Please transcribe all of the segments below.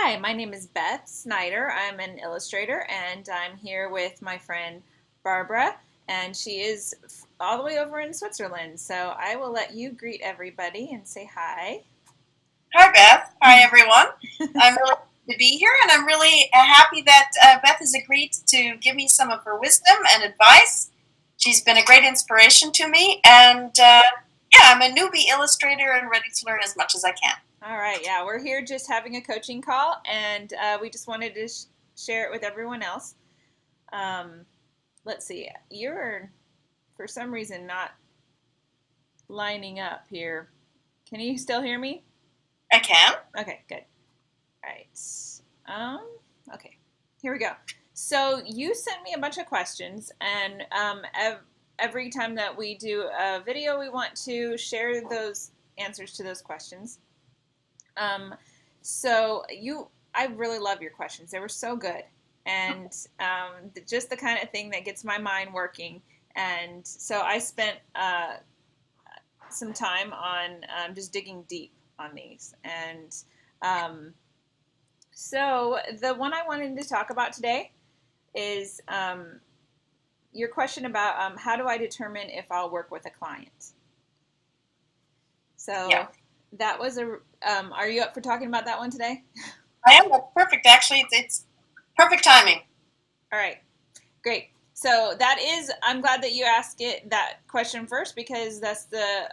Hi, my name is Beth Snider. I'm an illustrator and I'm here with my friend Barbara, and she is all the way over in Switzerland. So I will let you greet everybody and say hi. Hi, Beth. Hi, everyone. I'm really happy to be here, and I'm really happy that Beth has agreed to give me some of her wisdom and advice. She's been a great inspiration to me, and yeah, I'm a newbie illustrator and ready to learn as much as I can. All right, yeah, we're here just having a coaching call, and we just wanted to share it with everyone else. Um, let's see, you're for some reason not lining up here. Can you still hear me? I can. Okay, good. All right. Okay, here we go. So you sent me a bunch of questions, and every time that we do a video, we want to share those answers to those questions. Um, I really love your questions. They were so good, and just the kind of thing that gets my mind working. And so I spent some time on just digging deep on these, and um, so the one I wanted to talk about today is your question about how do I determine if I'll work with a client. Yeah, So that was a. Are you up for talking about that one today? I am. That's perfect. Actually, it's perfect timing. All right, great. So that is. I'm glad that you asked it that question first because that's the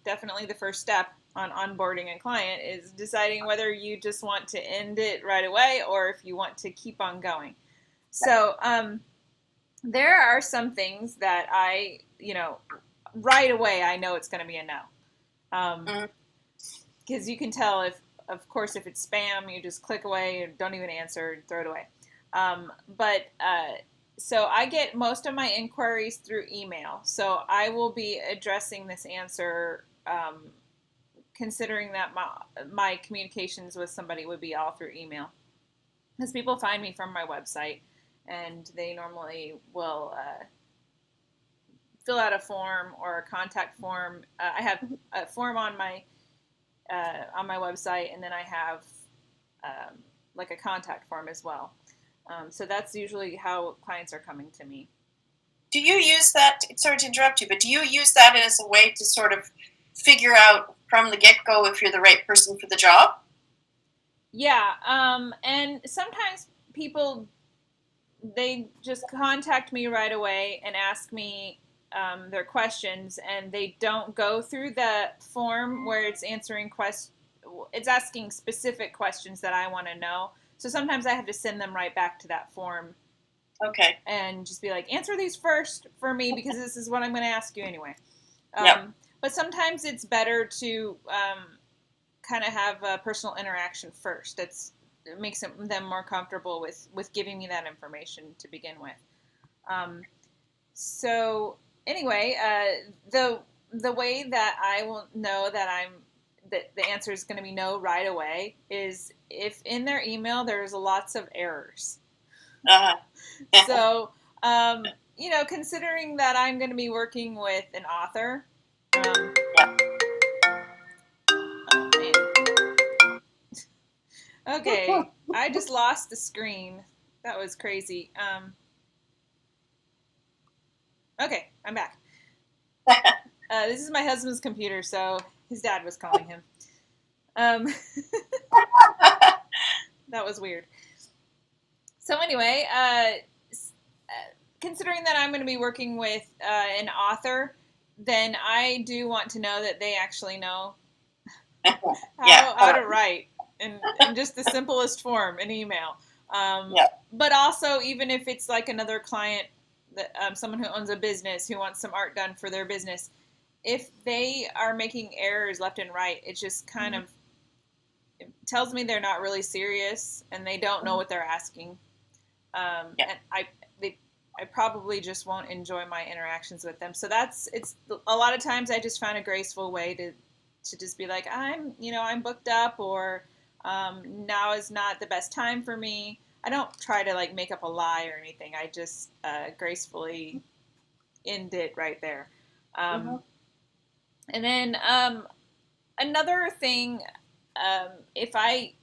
definitely the first step on onboarding a client is deciding whether you just want to end it right away or if you want to keep on going. So there are some things that right away I know it's going to be a no. Mhm. Because you can tell if, of course, if it's spam, you just click away and don't even answer and throw it away. So I get most of my inquiries through email. So I will be addressing this answer, considering that my communications with somebody would be all through email. Because people find me from my website, and they normally will fill out a form or a contact form. I have a form on my website, and then I have like a contact form as well. So that's usually how clients are coming to me. Do you use that? Sorry to interrupt you, but do you use that as a way to sort of figure out from the get-go if you're the right person for the job? Yeah, and sometimes people they just contact me right away and ask me their questions, and they don't go through the form where it's answering it's asking specific questions that I want to know. So sometimes I have to send them right back to that form Okay. and just be like, answer these first for me because this is what I'm going to ask you anyway. Yep. But sometimes it's better to kind of have a personal interaction first. It makes them more comfortable with giving me that information to begin with. Um, so anyway, the way that I will know that the answer is going to be no right away is if in their email there's lots of errors. Uh-huh. So considering that I'm going to be working with an author. Yeah. Oh man. Okay, I just lost the screen. That was crazy. Okay, I'm back. This is my husband's computer, so his dad was calling him. Um, that was weird. So anyway, considering that I'm going to be working with an author, then I do want to know that they actually know Yeah. how to write in just the simplest form, an email. Yeah. But also, even if it's like another client, that someone who owns a business who wants some art done for their business, if they are making errors left and right, it just kind of it tells me they're not really serious and they don't know what they're asking. Yeah. And I probably just won't enjoy my interactions with them. So it's a lot of times I just find a graceful way to just be like, I'm booked up, or now is not the best time for me. I don't try to like make up a lie or anything. I just gracefully end it right there. Mm-hmm. Um, and then another thing, if I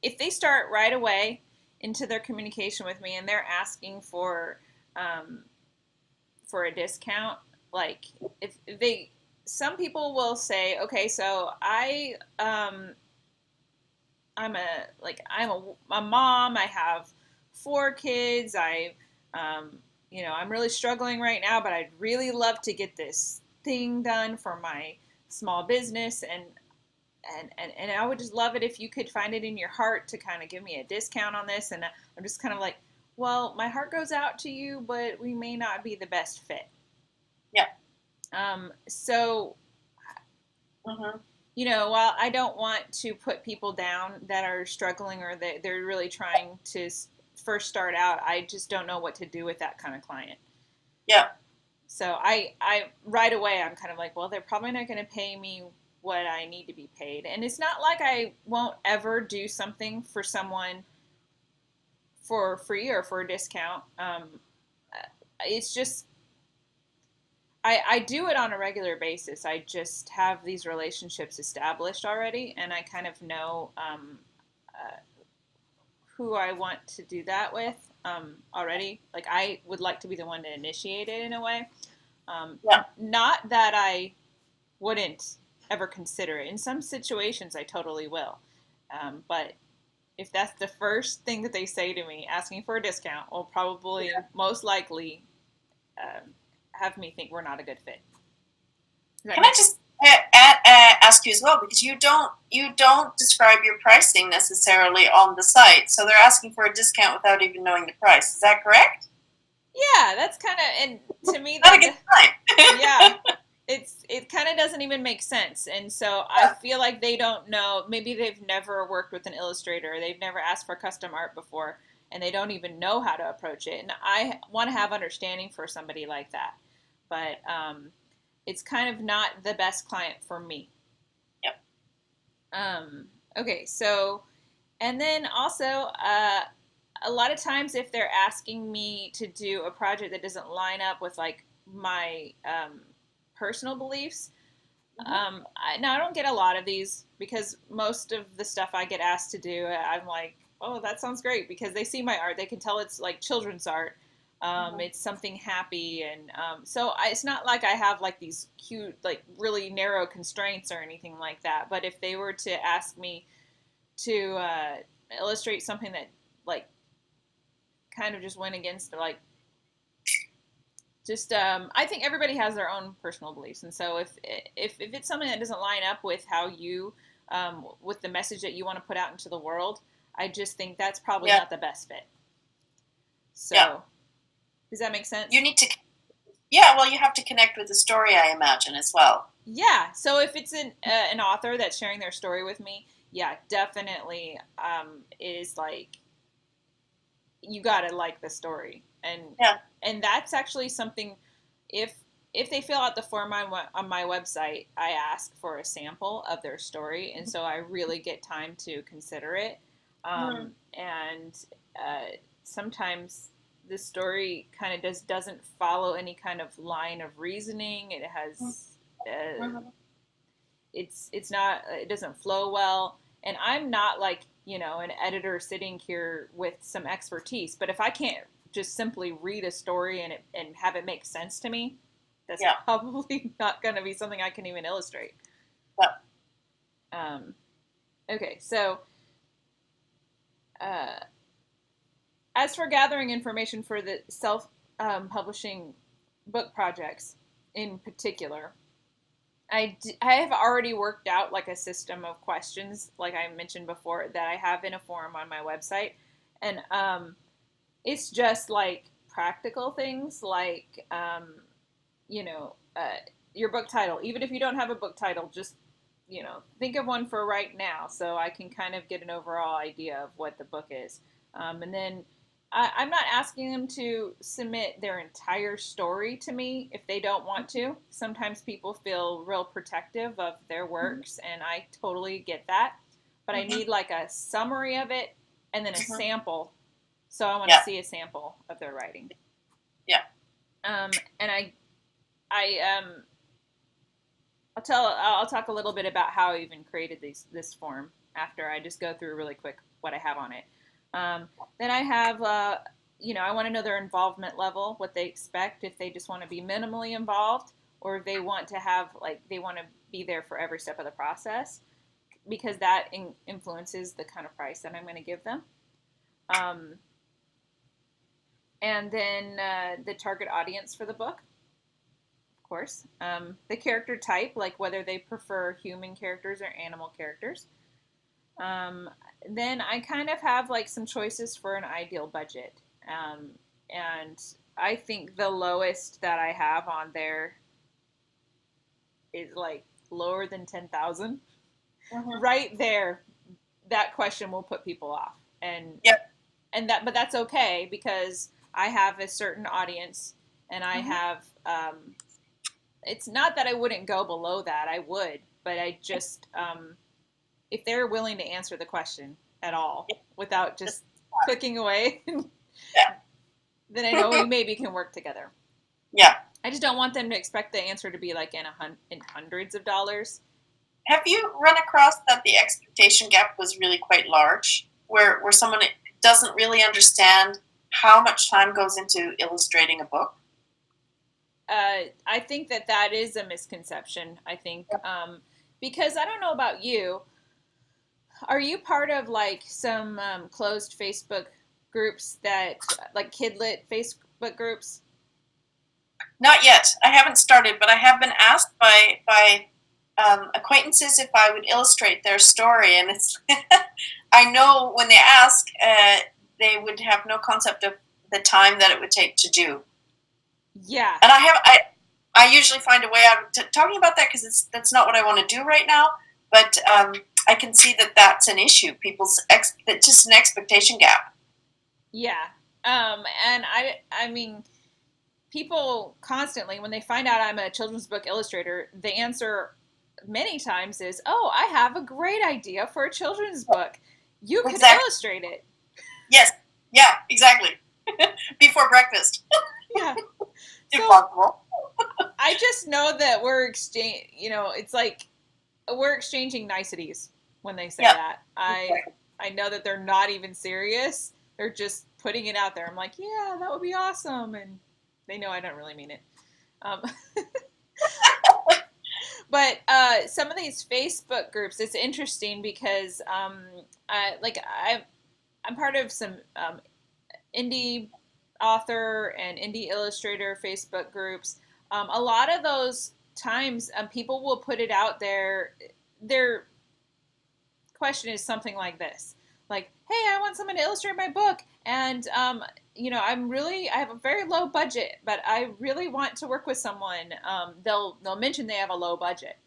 if they start right away into their communication with me and they're asking um, for a discount, like if they, some people will say, okay, so I'm a mom. I have 4 kids. Um, I'm really struggling right now, but I'd really love to get this thing done for my small business, and I would just love it if you could find it in your heart to kind of give me a discount on this. And I'm just kind of like, well, my heart goes out to you, but we may not be the best fit. Yeah. So Mm-hmm. while I don't want to put people down that are struggling or they're really trying to first start out, I just don't know what to do with that kind of client. Yeah. So I right away I'm kind of like, well, they're probably not going to pay me what I need to be paid, and it's not like I won't ever do something for someone for free or for a discount. It's just I do it on a regular basis. I just have these relationships established already, and I kind of know uh, who I want to do that with already. Like, I would like to be the one to initiate it in a way. Yeah. Not that I wouldn't ever consider it. In some situations, I totally will. But if that's the first thing that they say to me, asking for a discount will probably most likely um, have me think we're not a good fit. Does that Can I make just ask you as well, because you don't describe your pricing necessarily on the site, so they're asking for a discount without even knowing the price. Is that correct? Yeah, that's kind of, and to me Not a good sign. yeah, it kind of doesn't even make sense. And so I feel like they don't know. Maybe they've never worked with an illustrator, they've never asked for custom art before, and they don't even know how to approach it. And I want to have understanding for somebody like that, but it's kind of not the best client for me. Yep. Okay, so, and then also, a lot of times if they're asking me to do a project that doesn't line up with like my personal beliefs, Mm-hmm. now I don't get a lot of these because most of the stuff I get asked to do, I'm like, oh, that sounds great, because they see my art, they can tell it's like children's art. Mm-hmm. It's something happy, and it's not like I have like these cute, like really narrow constraints or anything like that. But if they were to ask me to illustrate something that like kind of just went against like just I think everybody has their own personal beliefs, and so if it's something that doesn't line up with how you with the message that you want to put out into the world, I just think that's probably Yeah. not the best fit. Yeah. So does that make sense? You need to. Yeah. Well, you have to connect with the story, I imagine, as well. Yeah. So if it's an author that's sharing their story with me, yeah, definitely it is like you gotta like the story, Yeah. and that's actually something. if if they fill out the form on my website, I ask for a sample of their story, and so I really get time to consider it. Mm-hmm. And sometimes the story kind of doesn't follow any kind of line of reasoning. It has Mm-hmm. it's not, it doesn't flow well, and I'm not like an editor sitting here with some expertise, but if I can't just simply read a story and have it make sense to me, that's Yeah. probably not going to be something I can even illustrate. Yeah. um, okay, so uh, as for gathering information for the self publishing book projects in particular, I have already worked out like a system of questions, like I mentioned before, that I have in a form on my website. And it's just like practical things like, you know, uh, your book title. Even if you don't have a book title, just, think of one for right now so I can kind of get an overall idea of what the book is. And then I'm not asking them to submit their entire story to me if they don't want to. Sometimes people feel real protective of their works, and I totally get that. But I Mm-hmm. need like a summary of it and then a Mm-hmm. sample. So I want to Yeah. see a sample of their writing. Yeah. And I I'll talk a little bit about how I even created this form after I just go through really quick. what I have on it. Then I have, I want to know their involvement level, what they expect, if they just want to be minimally involved, or if they want to have, like, they want to be there for every step of the process, because that influences the kind of price that I'm going to give them. Um, and then the target audience for the book, of course. The character type, like whether they prefer human characters or animal characters. Um, then I kind of have like some choices for an ideal budget. And I think the lowest that I have on there is like lower than 10,000. Mm-hmm. Right there, that question will put people off. Yep. But that's okay because I have a certain audience, and I Mm-hmm. have. It's not that I wouldn't go below that. I would, but I just if they're willing to answer the question at all without just clicking away, then I know we maybe can work together. Yeah. I just don't want them to expect the answer to be like in hundreds of dollars. Have you run across that the expectation gap was really quite large, where someone doesn't really understand how much time goes into illustrating a book? I think that is a misconception. I think because I don't know about you. Are you part of like some closed Facebook groups that like kidlit Facebook groups? Not yet. I haven't started, but I have been asked by acquaintances if I would illustrate their story, and it's I know when they ask, they would have no concept of the time that it would take to do. Yeah. And I usually find a way out of talking about that because that's not what I want to do right now. But I can see that that's an issue. That's just an expectation gap. Yeah. And I mean, people constantly, when they find out I'm a children's book illustrator, the answer many times is, "Oh, I have a great idea for a children's book. You could Exactly. illustrate it." Yes. Yeah. Exactly. Before breakfast, Yeah. if So possible. I just know that it's like we're exchanging niceties when they say Yeah. that. Exactly. I know that they're not even serious. They're just putting it out there. I'm like, yeah, that would be awesome, and they know I don't really mean it. Um, but some of these Facebook groups, it's interesting because I'm part of some indie author and indie illustrator Facebook groups. A lot of those times, people will put it out there. Their question is something like this, like, "Hey, I want someone to illustrate my book, and I have a very low budget, but I really want to work with someone." They'll mention they have a low budget,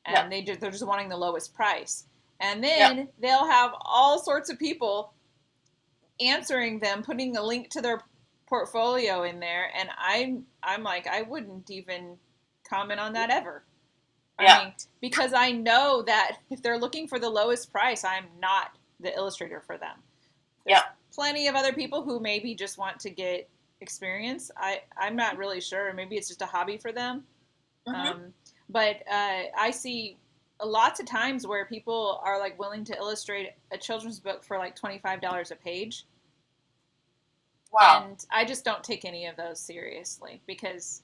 Yeah. and they're just wanting the lowest price, and Yeah. then they'll have all sorts of people answering them, putting a link to their portfolio in there, and I'm like, I wouldn't even comment on that ever. I Yeah. mean, because I know that if they're looking for the lowest price, I'm not the illustrator for them. There's Yeah. plenty of other people who maybe just want to get experience. I'm not really sure. Maybe it's just a hobby for them. Mm-hmm. Um, but I see lots of times where people are like willing to illustrate a children's book for like $25 a page, Wow. and I just don't take any of those seriously because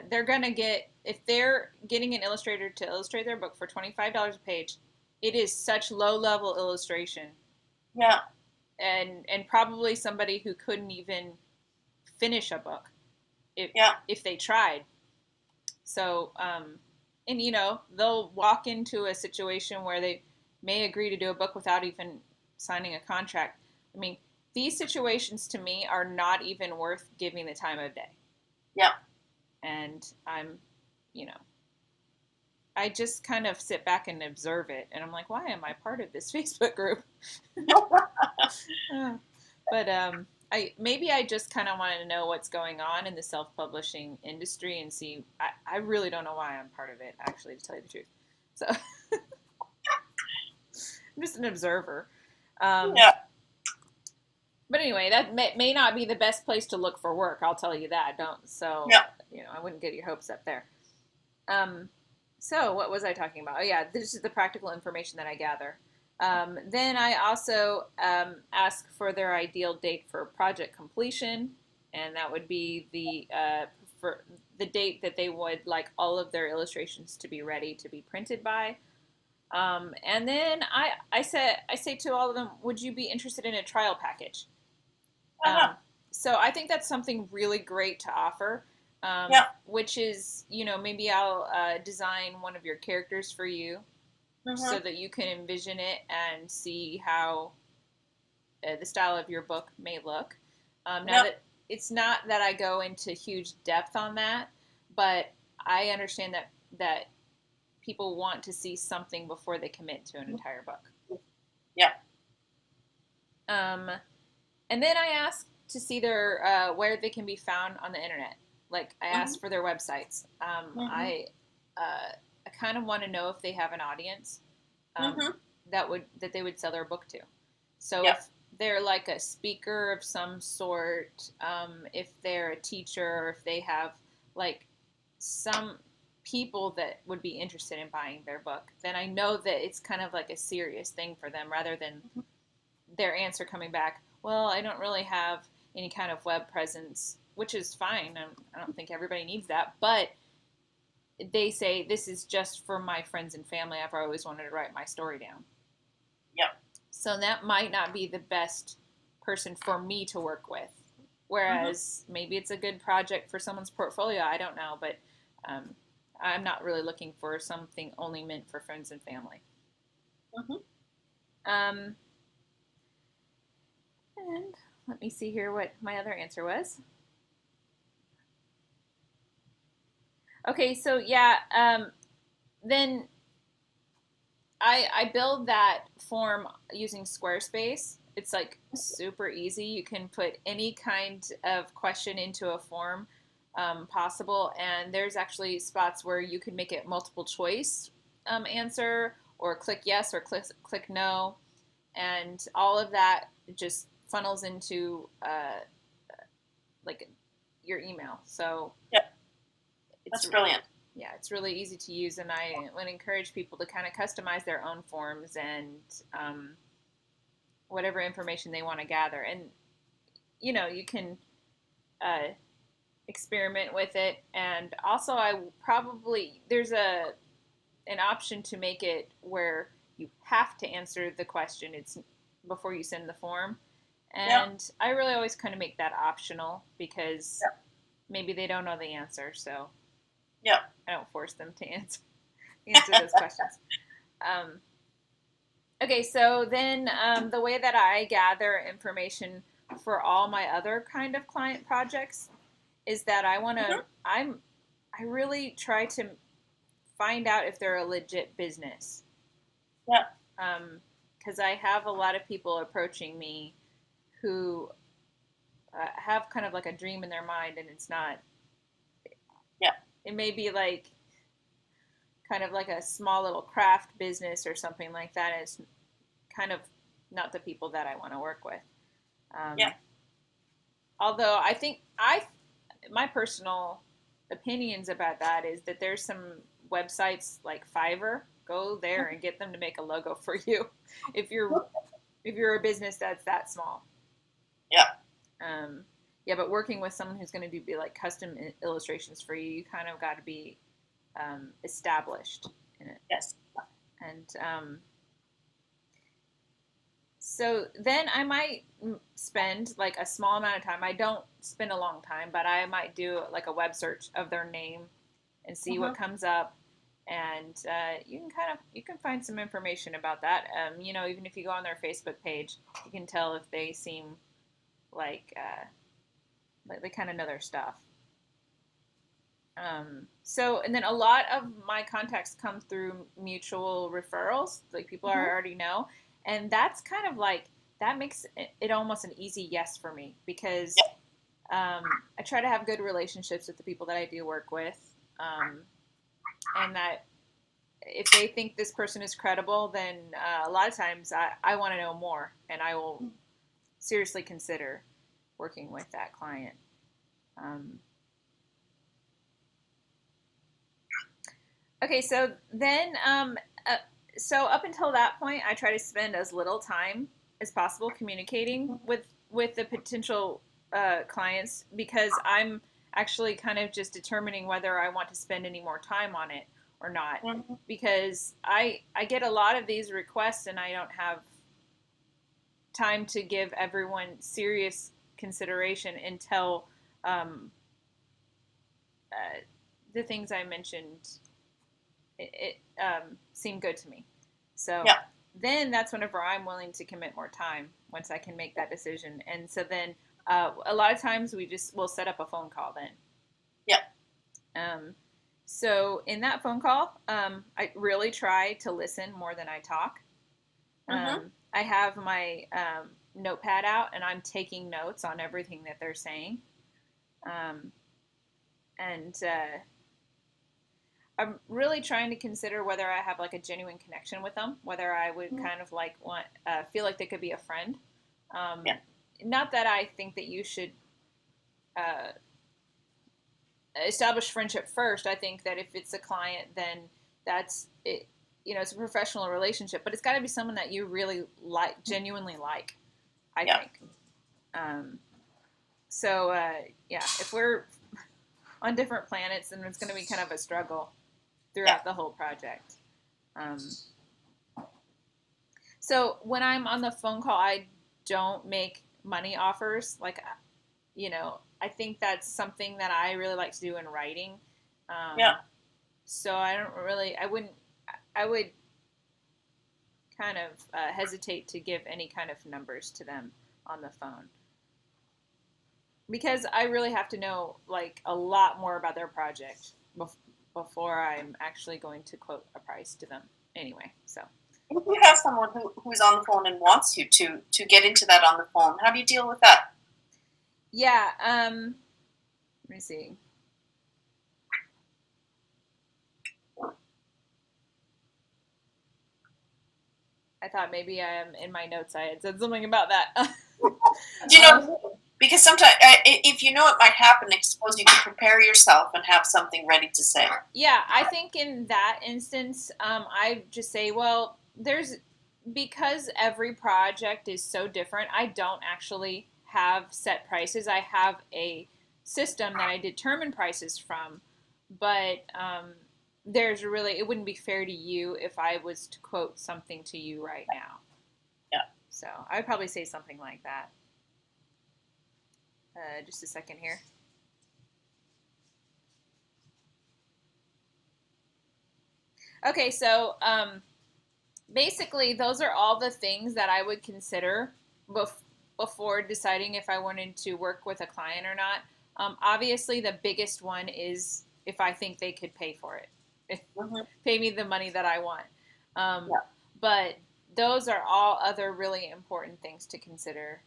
they're gonna get, if they're getting an illustrator to illustrate their book for $25 a page, it is such low level illustration, Yeah. and probably somebody who couldn't even finish a book if Yeah. if they tried. So and they'll walk into a situation where they may agree to do a book without even signing a contract. I mean, these situations to me are not even worth giving the time of day. Yeah. And you know, I just kind of sit back and observe it, and I'm like, why am I part of this Facebook group? But I just kind of wanted to know what's going on in the self-publishing industry and see. I really don't know why I'm part of it, actually, to tell you the truth. So I'm just an observer. Um, Yeah. but anyway, that may not be the best place to look for work. I'll tell you that. Don't so Yeah. I wouldn't get your hopes up there. Um, so what was I talking about? Oh yeah, this is the practical information that I gather. Then I also ask for their ideal date for project completion, and that would be for the date that they would like all of their illustrations to be ready to be printed by. And then I say to all of them, would you be interested in a trial package? Uh-huh. So I think that's something really great to offer, Yeah. which is, maybe I'll design one of your characters for you so Mm-hmm. that you can envision it and see how the style of your book may look. Now Yep. that it's not that I go into huge depth on that, but I understand that people want to see something before they commit to an entire book. Yep. Um, and then I ask to see their where they can be found on the internet. Like I Mm-hmm. asked for their websites. Mm-hmm. I kind of want to know if they have an audience um, Mm-hmm. that they would sell their book to. So Yep. if they're like a speaker of some sort, if they're a teacher, or if they have like some people that would be interested in buying their book, then I know that it's kind of like a serious thing for them rather than their answer coming back, well, I don't really have any kind of web presence, which is fine. I don't think everybody needs that. But they say, this is just for my friends and family. I've always wanted to write my story down. Yep. So that might not be the best person for me to work with. Mm-hmm. Whereas maybe it's a good project for someone's portfolio. I don't know. But um, I'm not really looking for something only meant for friends and family. Mm-hmm. Um, and let me see here what my other answer was. Okay, so yeah, then I build that form using Squarespace. It's like super easy. You can put any kind of question into a form possible, and there's actually spots where you can make it multiple choice answer, or click yes or click no, and all of that just funnels into like your email. So Yep. it's That's brilliant. yeah, it's really easy to use, and I would encourage people to kind of customize their own forms and um, whatever information they want to gather. And you can uh, experiment with it. And also, I probably there's a an option to make it where you have to answer the question. It's before you send the form, Yep. and I really always kind of make that optional because Yep. maybe they don't know the answer, so Yep. I don't force them to answer those questions. Um, okay, so then the way that I gather information for all my other kind of client projects is that Mm-hmm. I really try to find out if they're a legit business. Yep. Because I have a lot of people approaching me who have kind of like a dream in their mind, and it's not. Yep. It may be like kind of like a small little craft business or something like that. And it's kind of not the people that I want to work with. Um, Yep. although I think my personal opinions about that is that there's some websites like Fiverr. Go there and get them to make a logo for you if you're a business that's that small. Yep. Um, yeah, but working with someone who's going to do be like custom illustrations for you, you kind of got to be established in it. Yes. And so then I might spend like a small amount of time. I don't spend a long time, but I might do like a web search of their name and see Mm-hmm. what comes up. And you can find some information about that. Even if you go on their Facebook page, you can tell if they seem like they kind of know their stuff. So, and then a lot of my contacts come through mutual referrals, like people I Mm-hmm. already know. And that's kind of like, that makes it almost an easy yes for me because Yep. I try to have good relationships with the people that I do work with. And that if they think this person is credible, then a lot of times I want to know more and I will seriously consider working with that client. Um, Okay, so then so up until that point, I try to spend as little time as possible communicating with the potential clients, because I'm actually kind of just determining whether I want to spend any more time on it or not. Mhm. Because I get a lot of these requests and I don't have time to give everyone serious consideration until um, the things I mentioned seem good to me. So Yeah. then that's whenever I'm willing to commit more time once I can make that decision. And so then a lot of times we'll set up a phone call then. Yeah. Um, so in that phone call, I really try to listen more than I talk. Mhm. I have my notepad out and I'm taking notes on everything that they're saying. Um, and I'm really trying to consider whether I have like a genuine connection with them, whether I would Mhm. kind of like want feel like they could be a friend. Um, Yeah. Not that I think that you should uh, establish friendship first. I think that if it's a client, then that's it. You know, it's a professional relationship, but it's got to be someone that you really like, genuinely like. I Yeah. think. Um, so yeah, if we're on different planets, then it's going to be kind of a struggle Yeah. throughout the whole project. Um, So when I'm on the phone call, I don't make money offers. Like, I think that's something that I really like to do in writing. Yeah. So I would kind of hesitate to give any kind of numbers to them on the phone, because I really have to know like a lot more about their project before I'm actually going to quote a price to them. Anyway, so If you have someone who's on the phone and wants you to get into that on the phone, how do you deal with that? yeah. Let me see. I thought maybe in my notes I had said something about that. Do you um, know? Because sometimes, if you know it might happen, I suppose you can prepare yourself and have something ready to say. yeah, I think in that instance, I just say, well, because every project is so different, I don't actually have set prices. I have a system that I determine prices from, but it wouldn't be fair to you if I was to quote something to you right now. Yeah. So I'd probably say something like that. Just a second here. Okay, so basically, those are all the things that I would consider before deciding if I wanted to work with a client or not. Obviously, the biggest one is if I think they could pay for it, Hmm. pay me the money that I want. Um, Yeah. but those are all other really important things to consider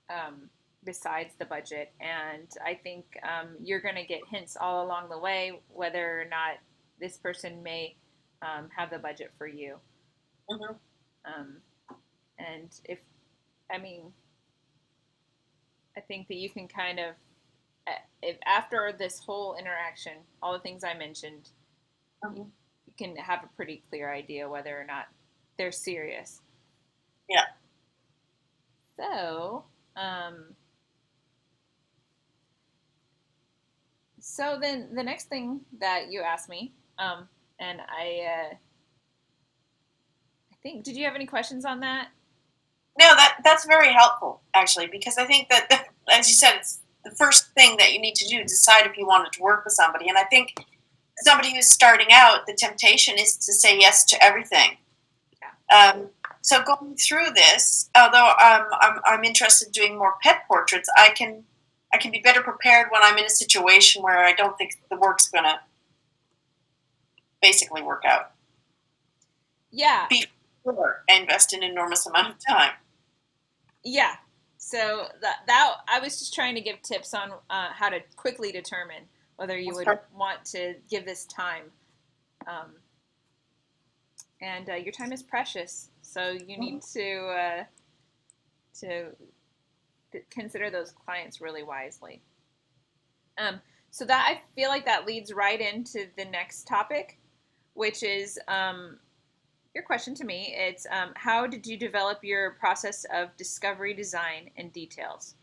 um, besides the budget. And I think you're going to get hints all along the way whether or not this person may have the budget for you. Hmm. Um, and I mean, I think that you can kind of, if after this whole interaction, all the things I mentioned, Hmm. you can have a pretty clear idea whether or not they're serious. Yeah. So, um, so then the next thing that you asked me, and I think, did you have any questions on that? No, that's very helpful actually, because I think that, as you said, it's the first thing that you need to do: decide if you wanted to work with somebody. And I think somebody who's starting out, the temptation is to say yes to everything. Yeah. So going through this, although I'm interested in doing more pet portraits, I can be better prepared when I'm in a situation where I don't think the work's going to basically work out. Yeah. Before I invest an enormous amount of time. Yeah. So that I was just trying to give tips on how to quickly determine whether you That's would perfect. want to give this time. Um, and your time is precious, so you Mm-hmm. need to consider those clients really wisely. Um, so that I feel like that leads right into the next topic, which is your question to me, it's how did you develop your process of discovery, design, and details?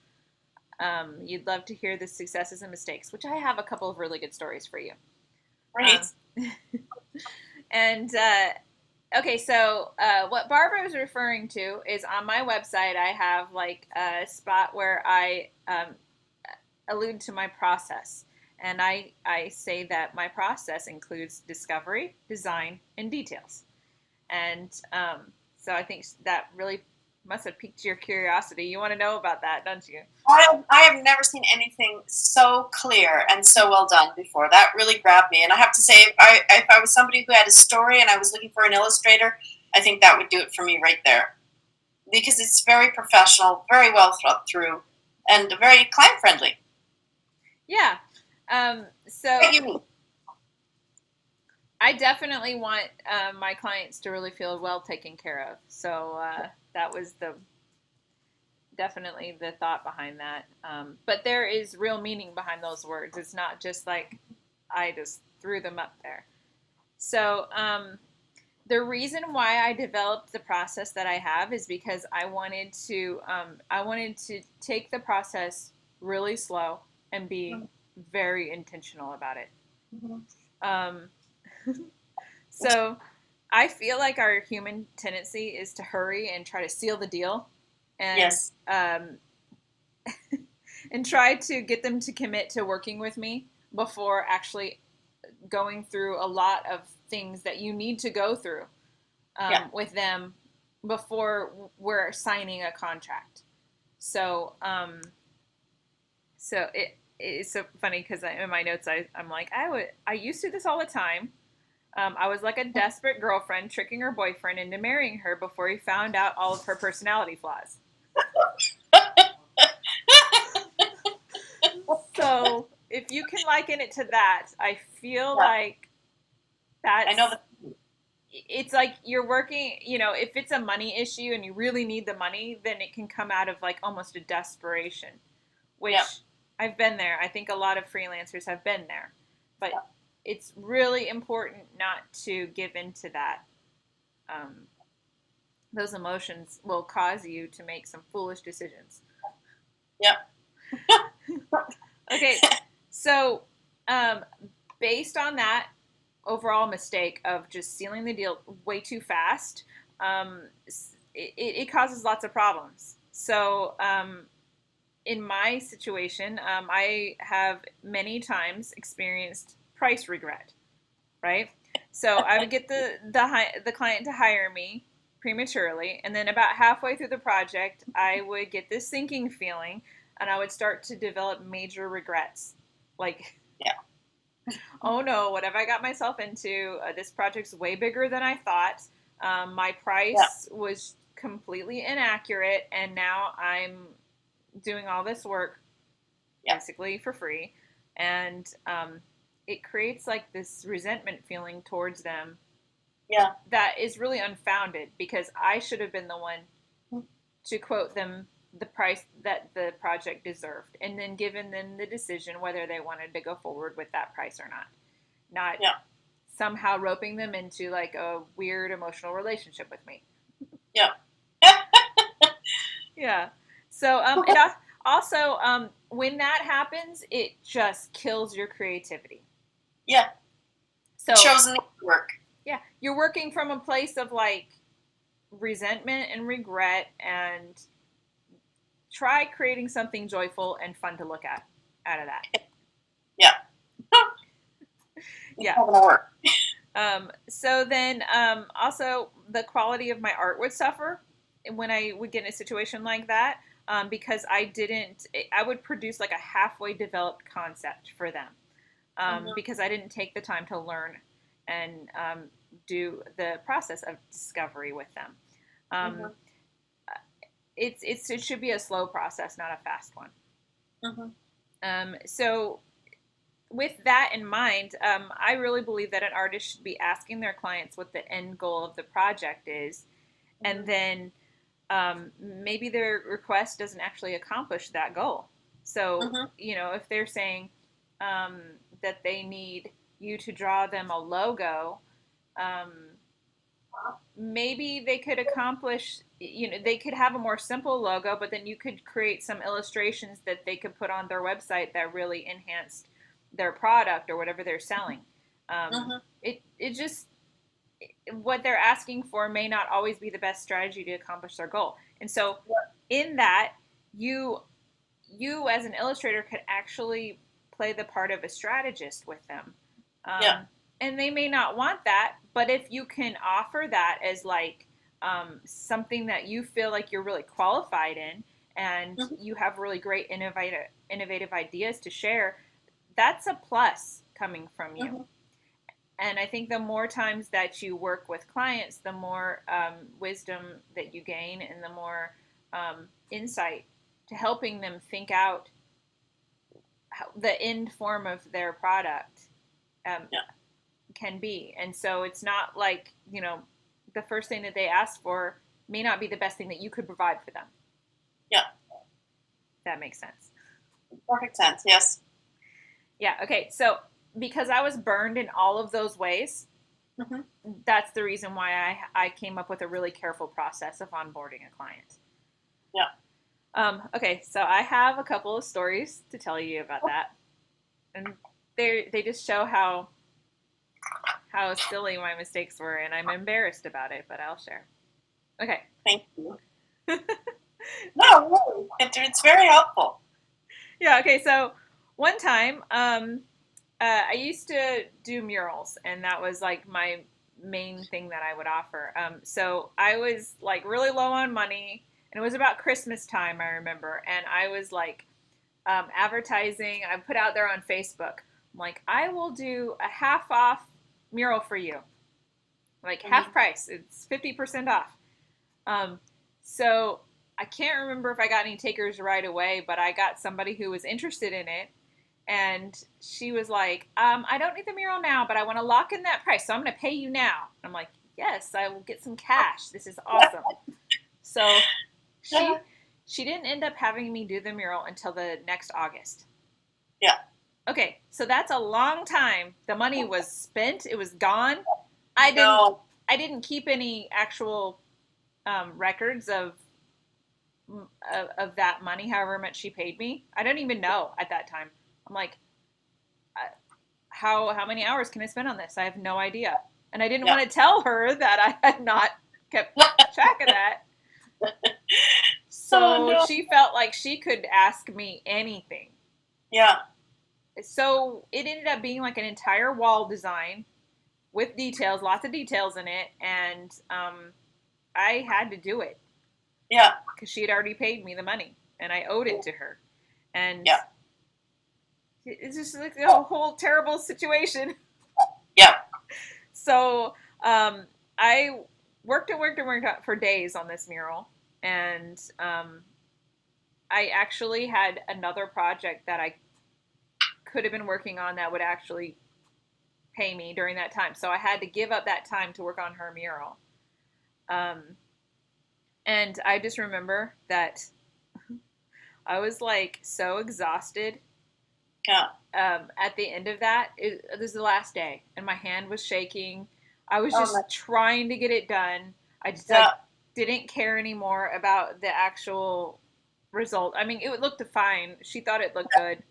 You'd love to hear the successes and mistakes, which I have a couple of really good stories for you. Great. Um, and okay, so what Barbara was referring to is on my website, I have like a spot where I allude to my process. And I say that my process includes discovery, design, and details. And so I think that really must have piqued your curiosity. You want to know about that, don't you? I have never seen anything so clear and so well done before. That really grabbed me. And I have to say, if I was somebody who had a story and I was looking for an illustrator, I think that would do it for me right there. Because it's very professional, very well thought through, and very client friendly. Yeah. So What do you mean? I definitely want my clients to really feel well taken care of. So that was definitely the thought behind that. But there is real meaning behind those words. It's not just like I just threw them up there. So the reason why I developed the process that I have is because I wanted to take the process really slow and be very intentional about it. Mm-hmm. Um, so I feel like our human tendency is to hurry and try to seal the deal, and Yes. and try to get them to commit to working with me before actually going through a lot of things that you need to go through Yeah. with them before we're signing a contract. So, it's so funny because in my notes I'm like I used to do this all the time. I was like a desperate girlfriend tricking her boyfriend into marrying her before he found out all of her personality flaws. So if you can liken it to that, I feel Yeah. like I know that's that. it's like you're working, if it's a money issue and you really need the money, then it can come out of like almost a desperation, Yeah. which I've been there. I think a lot of freelancers have been there. But Yeah. it's really important not to give into that. Um, those emotions will cause you to make some foolish decisions. Yeah. Okay, so um, based on that overall mistake of just sealing the deal way too fast, um, it causes lots of problems. So, in my situation, I have many times experienced price regret. Right, so I would get the client to hire me prematurely, and then about halfway through the project, I would get this sinking feeling, and I would start to develop major regrets, like Yeah. oh no, what have I got myself into? This project's way bigger than I thought. My Yeah. price was completely inaccurate, and now I'm doing all this work Yeah. basically for free. And it creates like this resentment feeling towards them Yeah. that is really unfounded because I should have been the one to quote them the price that the project deserved and then given them the decision whether they wanted to go forward with that price or not. Not Yeah. somehow roping them into like a weird emotional relationship with me. Yeah. Yeah. So it also when that happens, it just kills your creativity. Yeah. It So shows in the work. yeah, you're working from a place of like resentment and regret, and try creating something joyful and fun to look at out of that. Yeah. It's Yeah. not gonna work. So then also the quality of my art would suffer when I would get in a situation like that, because I would produce like a halfway developed concept for them, Mm-hmm. because I didn't take the time to learn and do the process of discovery with them. Mm-hmm. Um, it should be a slow process, not a fast one. Mm-hmm. So with that in mind, I really believe that an artist should be asking their clients what the end goal of the project is, and Mm-hmm. then maybe their request doesn't actually accomplish that goal. So, Mm-hmm. if they're saying that they need you to draw them a logo, um, maybe they could accomplish, they could have a more simple logo, but then you could create some illustrations that they could put on their website that really enhanced their product or whatever they're selling. Mm-hmm. It just, what they're asking for may not always be the best strategy to accomplish their goal. And so in that, you you as an illustrator could actually play the part of a strategist with them. Yeah. And they may not want that, but if you can offer that as like something that you feel like you're really qualified in, and Mm-hmm. you have really great innovative ideas to share, that's a plus coming from you. Mm-hmm. And I think the more times that you work with clients, the more wisdom that you gain, and the more insight to helping them think out the end form of their product um, Yeah. can be. And so it's not like, the first thing that they ask for may not be the best thing that you could provide for them. Yeah. That makes sense. Perfect sense. Yes. Yeah. Okay. So because I was burned in all of those ways, Mm-hmm. that's the reason why I came up with a really careful process of onboarding a client. Yeah. Okay, so I have a couple of stories to tell you about that, and they just show how silly my mistakes were, and I'm embarrassed about it, but I'll share. Okay. Thank you. No, really. It's very helpful. Yeah. Okay. So one time, I used to do murals, and that was like my main thing that I would offer. So I was like really low on money, and it was about Christmas time, I remember, and I was like advertising. I put out there on Facebook, I'm like, I will do a half off mural for you, like half Mm-hmm. price. It's 50% off. Um, so I can't remember if I got any takers right away, but I got somebody who was interested in it, and she was like, I don't need the mural now, but I want to lock in that price, so I'm going to pay you now. I'm like, yes, I will get some cash. This is awesome. So she she didn't end up having me do the mural until the next August. Yeah. Okay, so that's a long time. The money was spent. It was gone. I didn't No. I didn't keep any actual records of that money, however much she paid me. I don't even know at that time. I'm like, how many hours can I spend on this? I have no idea. And I didn't Yeah. want to tell her that I had not kept track of that. Oh So no. she felt like she could ask me anything. Yeah. So it ended up being like an entire wall design with details, lots of details in it, and I had to do it Yeah. because she had already paid me the money, and I owed it to her. And Yeah. it's just like a whole terrible situation. Yeah. So I worked for days on this mural, and I actually had another project that I could have been working on that would actually pay me during that time. So I had to give up that time to work on her mural. Um, and I just remember that I was like so exhausted. Yeah. At the end of that, this is the last day, and my hand was shaking. I was Oh my. just trying to get it done. I just Yeah. like didn't care anymore about the actual result. I mean, it looked fine. She thought it looked good.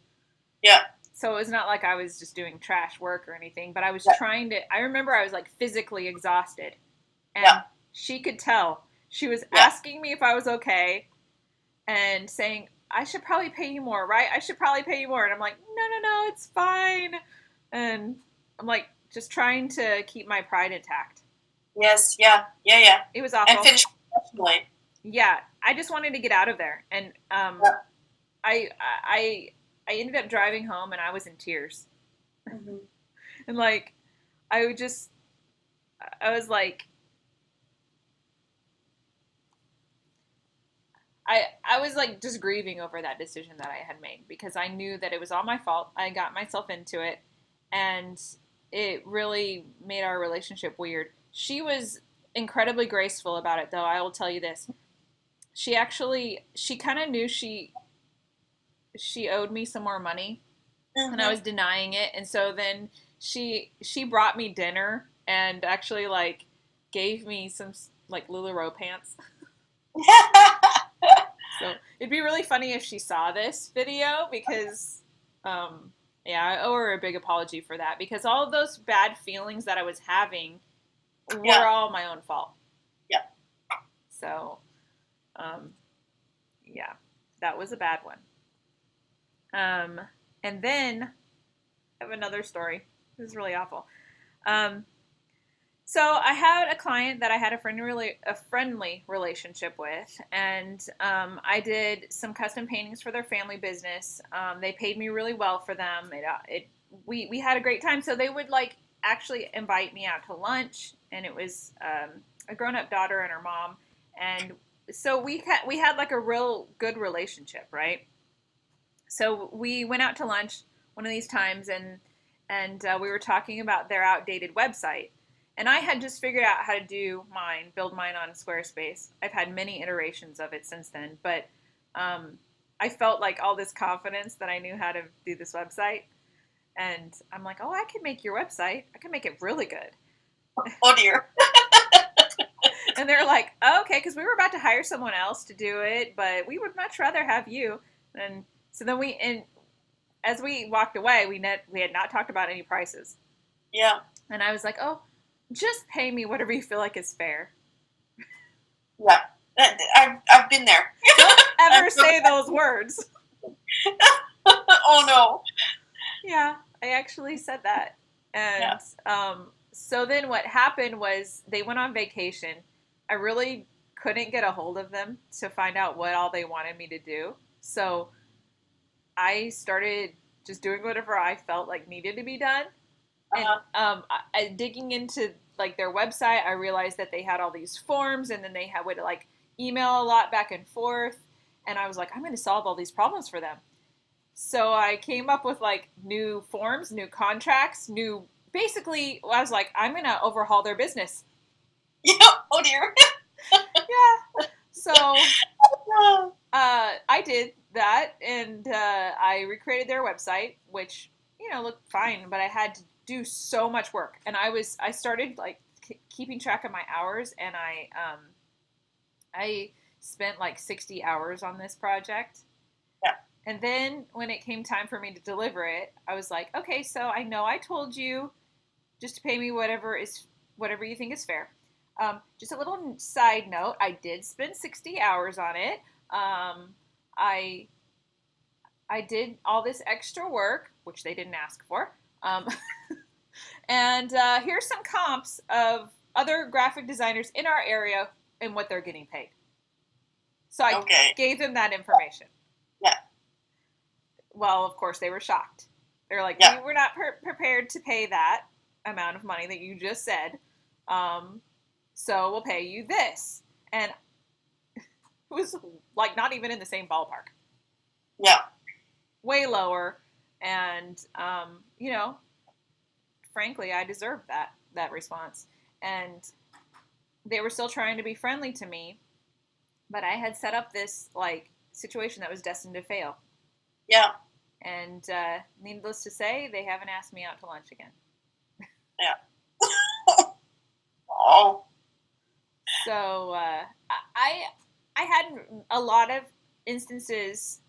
Yeah. So it was not like I was just doing trash work or anything, but I was Yeah. trying to. I remember I was like physically exhausted, and Yeah. she could tell. She was Yeah. asking me if I was okay and saying, I should probably pay you more, right? I should probably pay you more. And I'm like, no, it's fine. And I'm like, just trying to keep my pride intact. Yes. Yeah. Yeah. Yeah. It was And awful. finish professionally. Yeah, I just wanted to get out of there. And Yeah. I, I, I ended up driving home, and I was in tears. Mm-hmm. And like, I would just, I was like, I was like just grieving over that decision that I had made, because I knew that it was all my fault. I got myself into it, and it really made our relationship weird. She was incredibly graceful about it, though. I will tell you this. She kind of knew she owed me some more money, and I Mm-hmm. was denying it. And so then she brought me dinner, and actually like gave me some like LuLaRoe pants. So it'd be really funny if she saw this video because, yeah, I owe her a big apology for that because all of those bad feelings that I was having were Yeah. all my own fault. Yeah. So, um, yeah, that was a bad one. And then I have another story. This is really awful. Um, So I had a client that I had a friendly relationship with, and I did some custom paintings for their family business. They paid me really well for them. We had a great time. So they would like actually invite me out to lunch, and it was a grown up daughter and her mom, and so we had like a real good relationship, right? So we went out to lunch one of these times, and we were talking about their outdated website. And I had just figured out how to build mine on Squarespace. I've had many iterations of it since then, but I felt like all this confidence that I knew how to do this website. And I'm like, oh, I can make your website. I can make it really good. Oh dear. And they're like, oh, okay, because we were about to hire someone else to do it, but we would much rather have you. And so then as we walked away, we had not talked about any prices. Yeah. And I was like, oh, just pay me whatever you feel like is fair. Yeah. I've been there. Don't ever say those words. Oh no. Yeah, I actually said that. And Yeah. so then what happened was they went on vacation. I really couldn't get a hold of them to find out what all they wanted me to do. So I started just doing whatever I felt like needed to be done. And Uh-huh. digging into like their website, I realized that they had all these forms, and then would like email a lot back and forth. And I was like, I'm going to solve all these problems for them. So I came up with like new forms, new contracts, basically, I was like, I'm going to overhaul their business. Yeah. Oh dear. Yeah. So I did that, and I recreated their website, which looked fine, but I had to do so much work, and I started like keeping track of my hours, and I spent like 60 hours on this project. Yeah. And then when it came time for me to deliver it, I was like, okay, so I know I told you just to pay me whatever you think is fair. Just a little side note: I did spend 60 hours on it. I I did all this extra work, which they didn't ask for. Um, and here's some comps of other graphic designers in our area and what they're getting paid. So I Okay. gave them that information. Yeah. Well, of course, they were shocked. They're like, Yeah. we were not prepared to pay that amount of money that you just said. Um, so we'll pay you this. And it was like not even in the same ballpark. Yeah. Way lower. And, frankly, I deserved that response. And they were still trying to be friendly to me, but I had set up this like situation that was destined to fail. Yeah. And needless to say, they haven't asked me out to lunch again. Yeah. Oh. So I had a lot of instances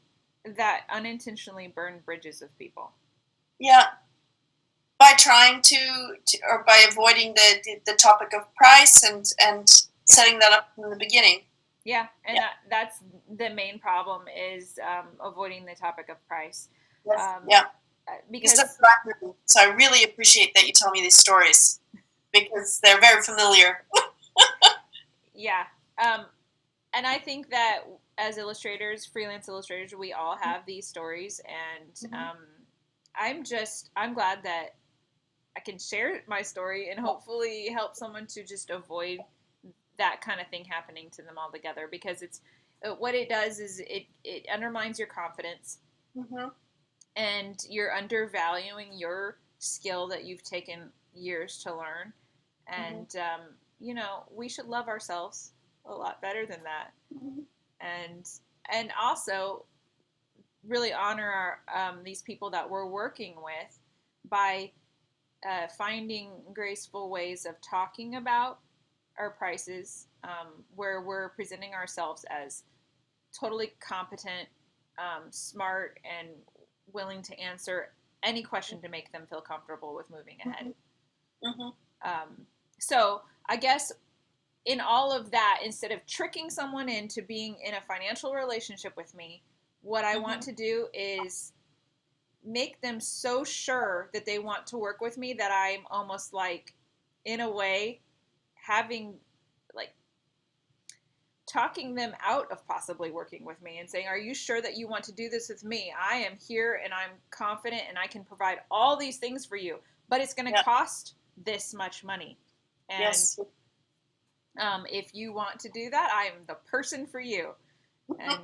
that unintentionally burned bridges with people. Yeah. By trying or by avoiding the topic of price and setting that up from the beginning. Yeah, and Yeah. that's the main problem is avoiding the topic of price. Yes. Yeah. Because so I really appreciate that you tell me these stories because they're very familiar. Yeah, and I think that as illustrators, freelance illustrators, we all have these stories, and I'm glad that I can share my story and hopefully help someone to just avoid that kind of thing happening to them altogether, because it's what it does is it undermines your confidence, Mm-hmm. and you're undervaluing your skill that you've taken years to learn. And we should love ourselves a lot better than that. Mm-hmm. And also really honor these people that we're working with by finding graceful ways of talking about our prices, where we're presenting ourselves as totally competent, smart, and willing to answer any question to make them feel comfortable with moving ahead. Mm-hmm. So I guess in all of that, instead of tricking someone into being in a financial relationship with me, what I want to do is make them so sure that they want to work with me that I'm almost like, in a way, having like talking them out of possibly working with me and saying, are you sure that you want to do this with me? I am here and I'm confident and I can provide all these things for you, but it's going to cost this much money. And yes. If you want to do that, I am the person for you. And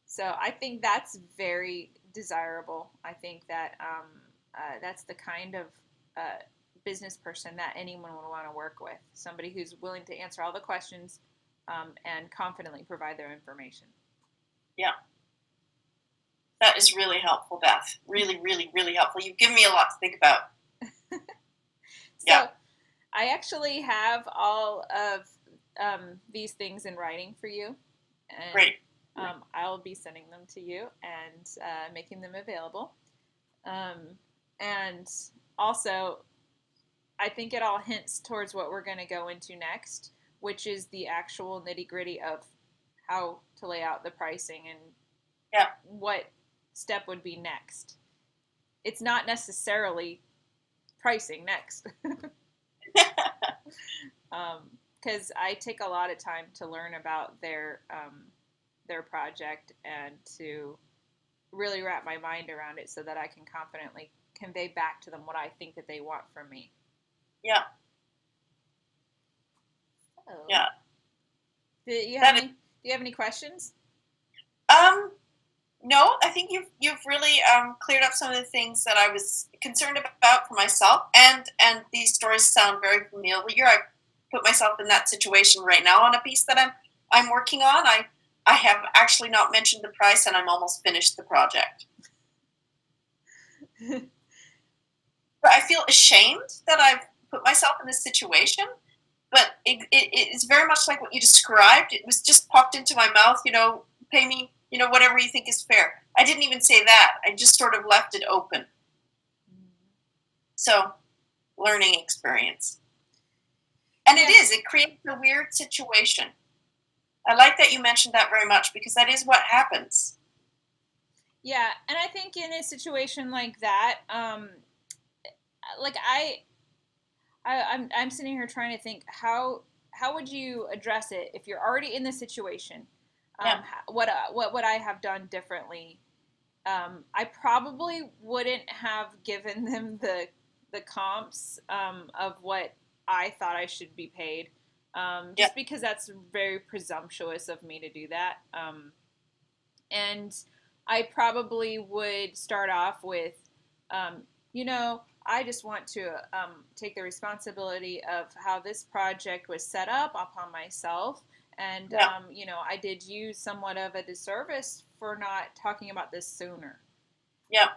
so I think that's very desirable. I think that that's the kind of business person that anyone would want to work with. Somebody who's willing to answer all the questions and confidently provide their information. Yeah. That is really helpful, Beth. Really, really, really helpful. You've given me a lot to think about. So I actually have all of these things in writing for you. And, great. I'll be sending them to you and making them available. And also, I think it all hints towards what we're going to go into next, which is the actual nitty-gritty of how to lay out the pricing and what step would be next. It's not necessarily pricing next. Because I take a lot of time to learn about their project and to really wrap my mind around it so that I can confidently convey back to them what I think that they want from me. Yeah. So, do you have any questions? No, I think you've really cleared up some of the things that I was concerned about for myself, and these stories sound very familiar. I put myself in that situation right now on a piece that I'm working on. I have actually not mentioned the price, and I'm almost finished the project. But I feel ashamed that I've put myself in this situation. But it's very much like what you described. It was just popped into my mouth. Pay me. Whatever you think is fair. I didn't even say that. I just sort of left it open. So, learning experience. And it creates a weird situation. I like that you mentioned that very much because that is what happens. Yeah, and I think in a situation like that, like I'm sitting here trying to think how would you address it if you're already in the situation? What would I have done differently? I probably wouldn't have given them the comps of what I thought I should be paid, just because that's very presumptuous of me to do that. And I probably would start off with, I just want to take the responsibility of how this project was set up upon myself. And, I did you somewhat of a disservice for not talking about this sooner. Yeah.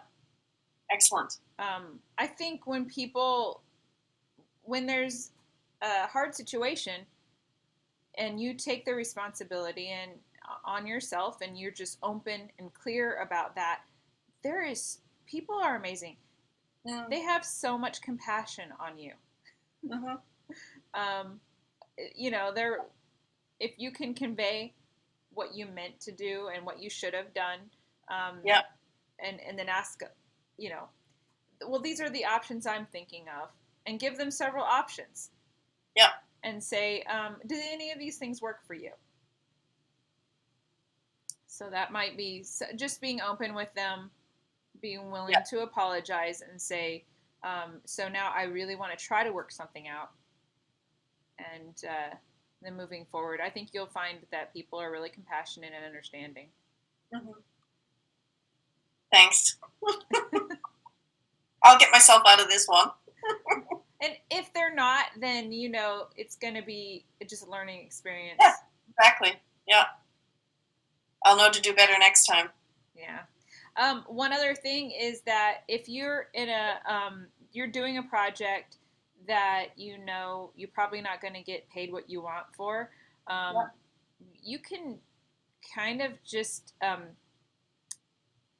Excellent. I think when there's a hard situation and you take the responsibility and on yourself and you're just open and clear about that, people are amazing. They have so much compassion on you. If you can convey what you meant to do and what you should have done, and then ask, well, these are the options I'm thinking of, and give them several options. And say, do any of these things work for you? So that might be just being open with them, being willing to apologize and say, so now I really want to try to work something out. And then moving forward, I think you'll find that people are really compassionate and understanding. Thanks. I'll get myself out of this one. And if they're not, then it's going to be just a learning experience. Yeah, exactly. Yeah. I'll know to do better next time. Yeah. One other thing is that if you're in you're doing a project that you know you're probably not going to get paid what you want for, Yeah. you can kind of just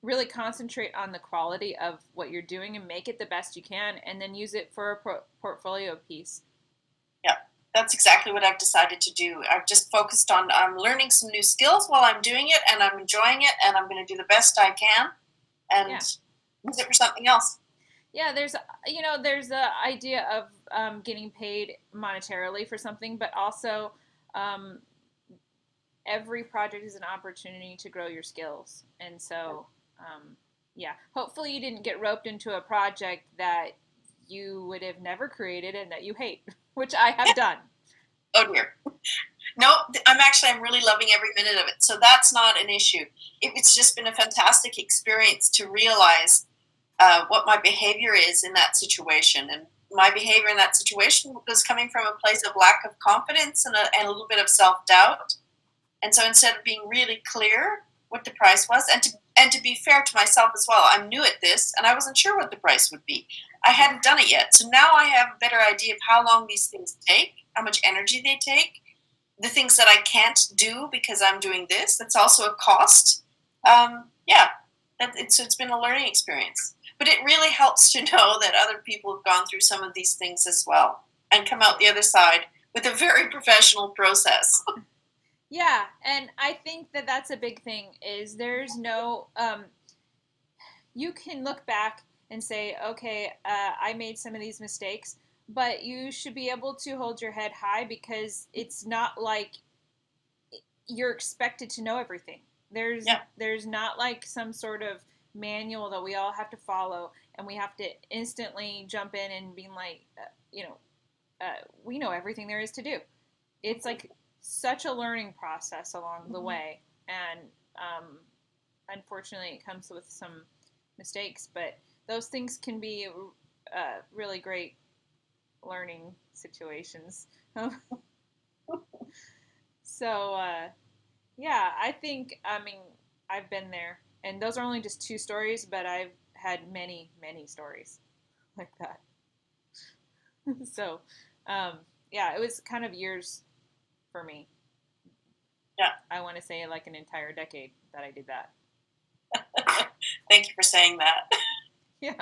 really concentrate on the quality of what you're doing and make it the best you can, and then use it for a portfolio piece. Yeah, that's exactly what I've decided to do. I've just focused on learning some new skills while I'm doing it, and I'm enjoying it, and I'm going to do the best I can, and Yeah. use it for something else. Yeah, there's the idea of getting paid monetarily for something, but also um, every project is an opportunity to grow your skills. And so, yeah, hopefully you didn't get roped into a project that you would have never created and that you hate, which I have done. Oh dear. No, I'm really loving every minute of it. So that's not an issue. It's just been a fantastic experience to realize what my behavior is in that situation. And my behavior in that situation was coming from a place of lack of confidence and a little bit of self-doubt. And so instead of being really clear what the price was, and to be fair to myself as well, I'm new at this and I wasn't sure what the price would be. I hadn't done it yet. So now I have a better idea of how long these things take, how much energy they take, the things that I can't do because I'm doing this. That's also a cost. Yeah, it's been a learning experience. But it really helps to know that other people have gone through some of these things as well and come out the other side with a very professional process. Yeah, and I think that that's a big thing is there's no you can look back and say, okay, I made some of these mistakes, but you should be able to hold your head high because it's not like you're expected to know everything. There's Yeah. there's not like some sort of manual that we all have to follow, and we have to instantly jump in and being like, we know everything there is to do. It's like such a learning process along the way, and unfortunately, it comes with some mistakes, but those things can be really great learning situations. So, yeah, I mean, I've been there. And those are only just two stories, but I've had many, many stories like that. So, um, yeah, it was kind of years for me. Yeah. I want to say like an entire decade that I did that. Thank you for saying that. Yeah.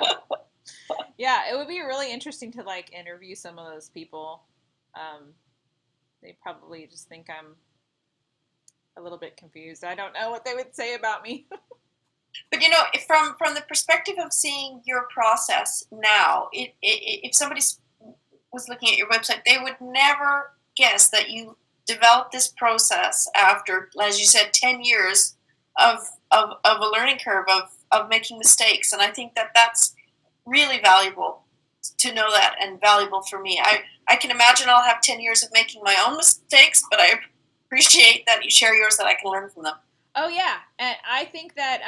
Yeah, it would be really interesting to like interview some of those people. Um, they probably just think I'm a little bit confused. I don't know what they would say about me. But from the perspective of seeing your process now, if somebody was looking at your website, they would never guess that you developed this process after, as you said, 10 years of a learning curve of making mistakes. And I think that that's really valuable to know that, and valuable for me. I can imagine I'll have 10 years of making my own mistakes, but I appreciate that you share yours, that I can learn from them. Oh yeah, and I think that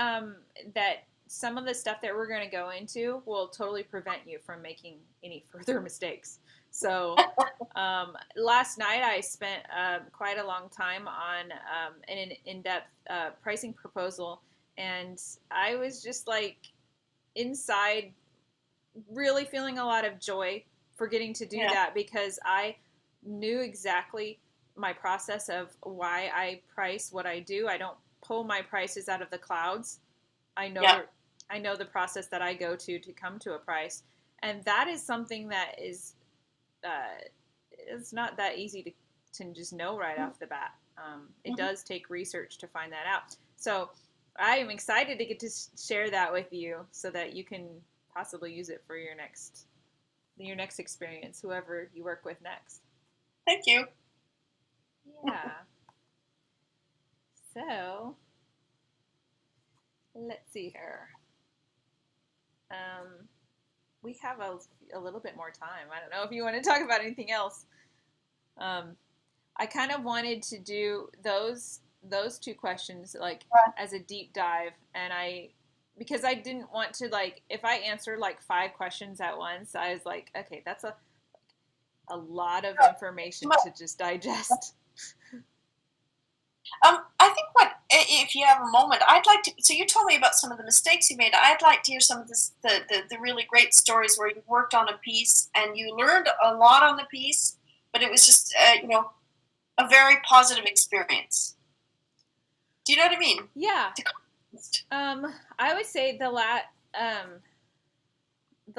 that some of the stuff that we're going to go into will totally prevent you from making any further mistakes. So last night I spent quite a long time on an in-depth pricing proposal, and I was just like inside really feeling a lot of joy for getting to do Yeah. that because I knew exactly my process of why I price what I do. I don't pull my prices out of the clouds. I know Yeah. I know the process that I go to come to a price, and that is something that is it's not that easy to just know right off the bat. It Mm-hmm. does take research to find that out. So I am excited to get to share that with you so that you can possibly use it for your next experience, whoever you work with next. Thank you. Yeah. So let's see here. Um, we have a little bit more time. I don't know if you want to talk about anything else. Um, I kind of wanted to do those two questions like as a deep dive, and I because I didn't want to like if I answered like five questions at once, I was like, okay, that's a lot of information to just digest. I think what if you have a moment, I'd like to. So you told me about some of the mistakes you made. I'd like to hear some of the really great stories where you worked on a piece and you learned a lot on the piece, but it was just a very positive experience. Do you know what I mean? Yeah. I would say the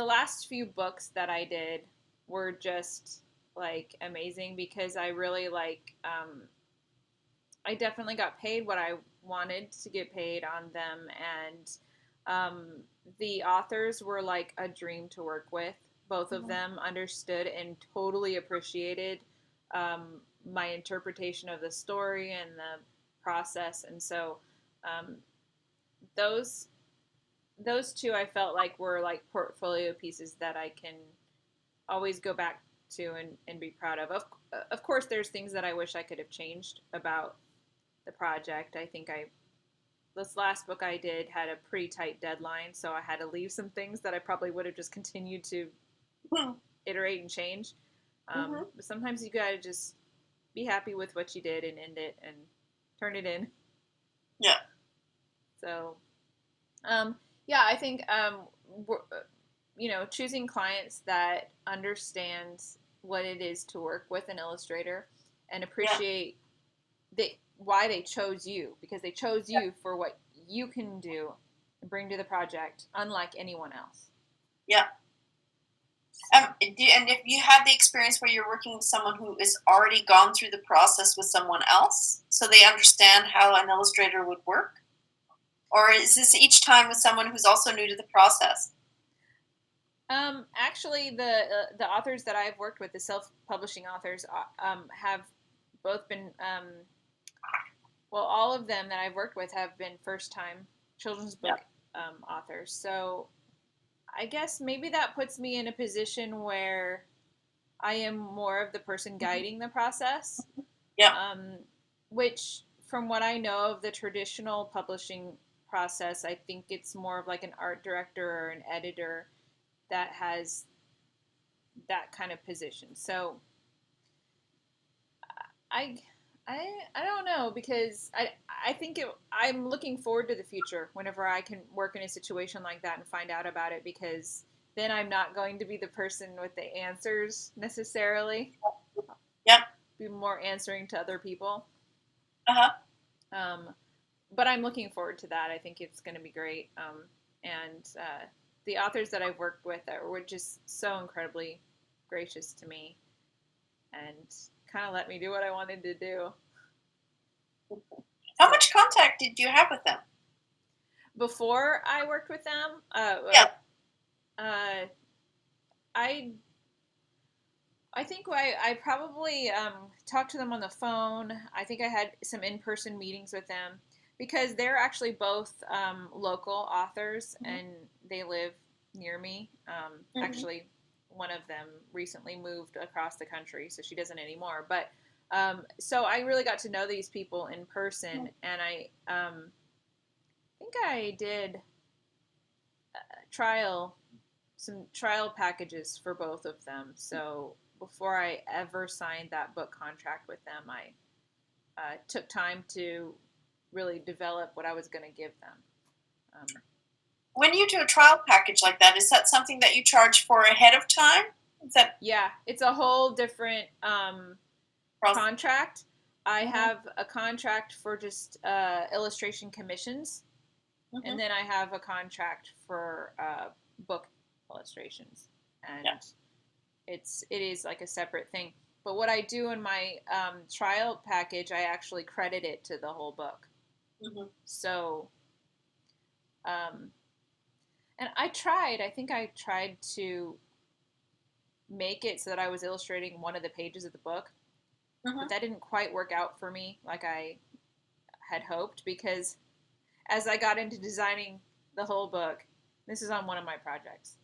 last few books that I did were just like amazing because I really I definitely got paid what I wanted to get paid on them, and the authors were like a dream to work with. Both of them understood and totally appreciated my interpretation of the story and the process, and so um, those those two I felt like were like portfolio pieces that I can always go back to and be proud of. Of course, there's things that I wish I could have changed about the project. I think this last book I did had a pretty tight deadline, so I had to leave some things that I probably would have just continued to iterate and change. Mm-hmm. But sometimes you gotta just be happy with what you did and end it and turn it in. Yeah. So, yeah, I think choosing clients that understand what it is to work with an illustrator and Yeah. appreciate why they chose you, because they chose Yeah. you for what you can do and bring to the project, unlike anyone else. Yeah. And if you had the experience where you're working with someone who has already gone through the process with someone else, so they understand how an illustrator would work, or is this each time with someone who's also new to the process? Actually, the authors that I've worked with, the self-publishing authors, have both been well, all of them that I've worked with have been first-time children's Yeah. book authors. So I guess maybe that puts me in a position where I am more of the person guiding the process, Yeah. which, from what I know of the traditional publishing process, I think it's more of like an art director or an editor that has that kind of position. So I I don't know, because I think I'm looking forward to the future whenever I can work in a situation like that and find out about it, because then I'm not going to be the person with the answers necessarily. Yeah. Be more answering to other people. Uh-huh. Um, but I'm looking forward to that. I think it's going to be great. And the authors that I've worked with were just so incredibly gracious to me and kind of let me do what I wanted to do. How So much contact did you have with them? before I worked with them, Yeah. uh, I I think I probably talked to them on the phone. I think I had some in-person meetings with them because they're actually both local authors Mm-hmm. and they live near me. Mm-hmm. Actually, one of them recently moved across the country, so she doesn't anymore. But so I really got to know these people in person, and I think I did trial some trial packages for both of them. So before I ever signed that book contract with them, I took time to really develop what I was going to give them. When you do a trial package like that, is that something that you charge for ahead of time? Is that Yeah, it's a whole different process? contract. I Mm-hmm. have a contract for just illustration commissions, Mm-hmm. and then I have a contract for book illustrations, and Yeah. it is like a separate thing. But what I do in my trial package, I actually credit it to the whole book. Mm-hmm. So, um, and I tried. I think I tried to make it so that I was illustrating one of the pages of the book, Mm-hmm. but that didn't quite work out for me like I had hoped, because as I got into designing the whole book, this is on one of my projects.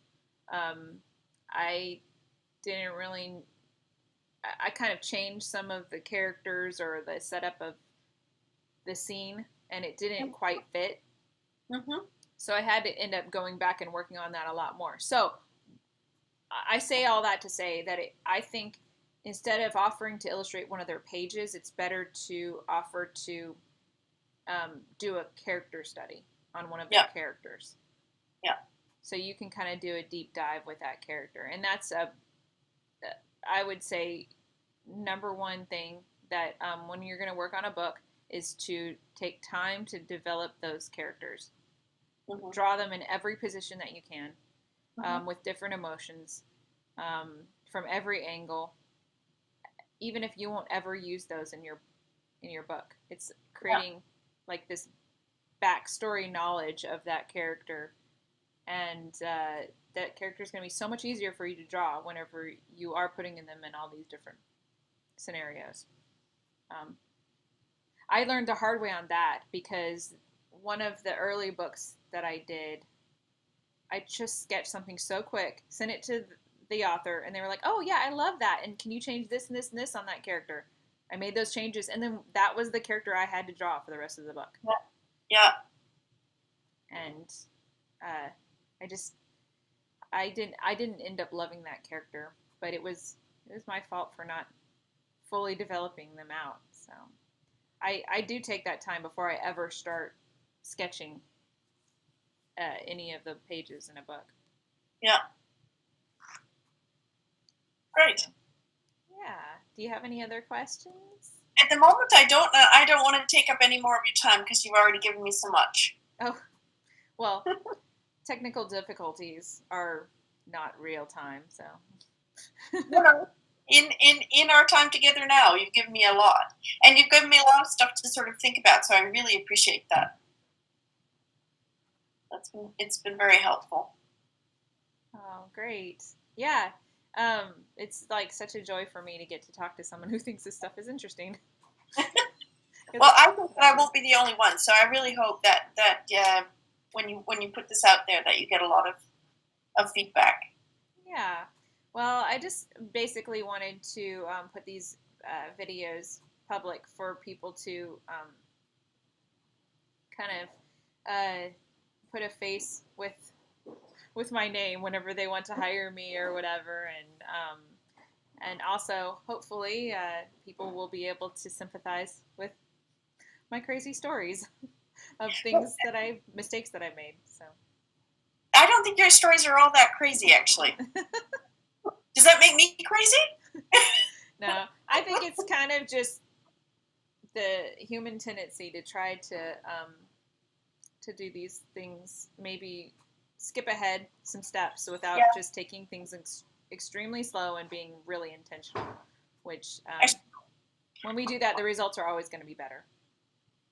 I didn't really I kind of changed some of the characters or the setup of the scene, and it didn't quite fit. Mm-hmm. So I had to end up going back and working on that a lot more. So I say all that to say that I think instead of offering to illustrate one of their pages, it's better to offer to do a character study on one of their Yeah. characters. Yeah. So you can kind of do a deep dive with that character, and that's I would say, number one thing that when you're going to work on a book is to take time to develop those characters. Mm-hmm. Draw them in every position that you can, Mm-hmm. with different emotions, from every angle, even if you won't ever use those in your book. It's Yeah. creating like this backstory knowledge of that character, and that character is going to be so much easier for you to draw whenever you are putting them in all these different scenarios. Um, I learned the hard way on that because one of the early books that I did, I just sketched something so quick, sent it to the author, and they were like, "Oh yeah, I love that. And can you change this and this and this on that character?" I made those changes, and then that was the character I had to draw for the rest of the book. Yeah. Yeah. And uh, I just I didn't end up loving that character, but it was my fault for not fully developing them out. So I do take that time before I ever start sketching any of the pages in a book. Yeah. Great. So, yeah. Do you have any other questions? At the moment, I don't. I don't want to take up any more of your time because you've already given me so much. Oh, well, technical difficulties are not real time, so. No. In our time together now, you've given me a lot, and you've given me a lot of stuff to sort of think about. So I really appreciate that. It's been very helpful. Oh, great. Yeah. It's like such a joy for me to get to talk to someone who thinks this stuff is interesting. Well, I think that I won't be the only one, so I really hope that when you put this out there, that you get a lot of feedback. Yeah. Well, I just basically wanted to put these videos public for people to kind of put a face with my name whenever they want to hire me or whatever, and also hopefully people will be able to sympathize with my crazy stories of mistakes that I've made. So I don't think your stories are all that crazy, actually. Does that make me crazy? no, I think it's kind of just the human tendency to try to do these things, maybe skip ahead some steps without just taking things extremely slow and being really intentional, which when we do that, the results are always going to be better.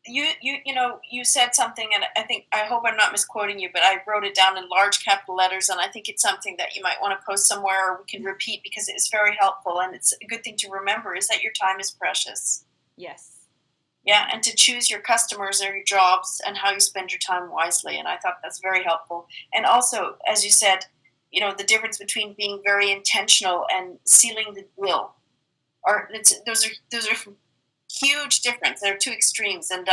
You said something, and I hope I'm not misquoting you, but I wrote it down in large capital letters, and I think it's something that you might want to post somewhere, or we can repeat, because it's very helpful, and it's a good thing to remember, is that your time is precious. Yes. Yeah, and to choose your customers or your jobs and how you spend your time wisely, and I thought that's very helpful. And also, as you said, the difference between being very intentional and sealing the deal, those are huge difference. There are two extremes, and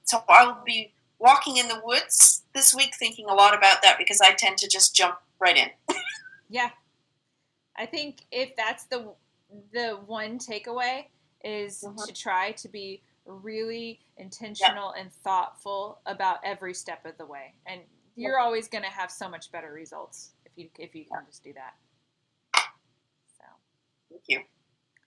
so I'll be walking in the woods this week thinking a lot about that, because I tend to just jump right in. Yeah, I think if that's the one takeaway is to try to be really intentional and thoughtful about every step of the way, and you're always going to have so much better results if you can just do that. So Thank you.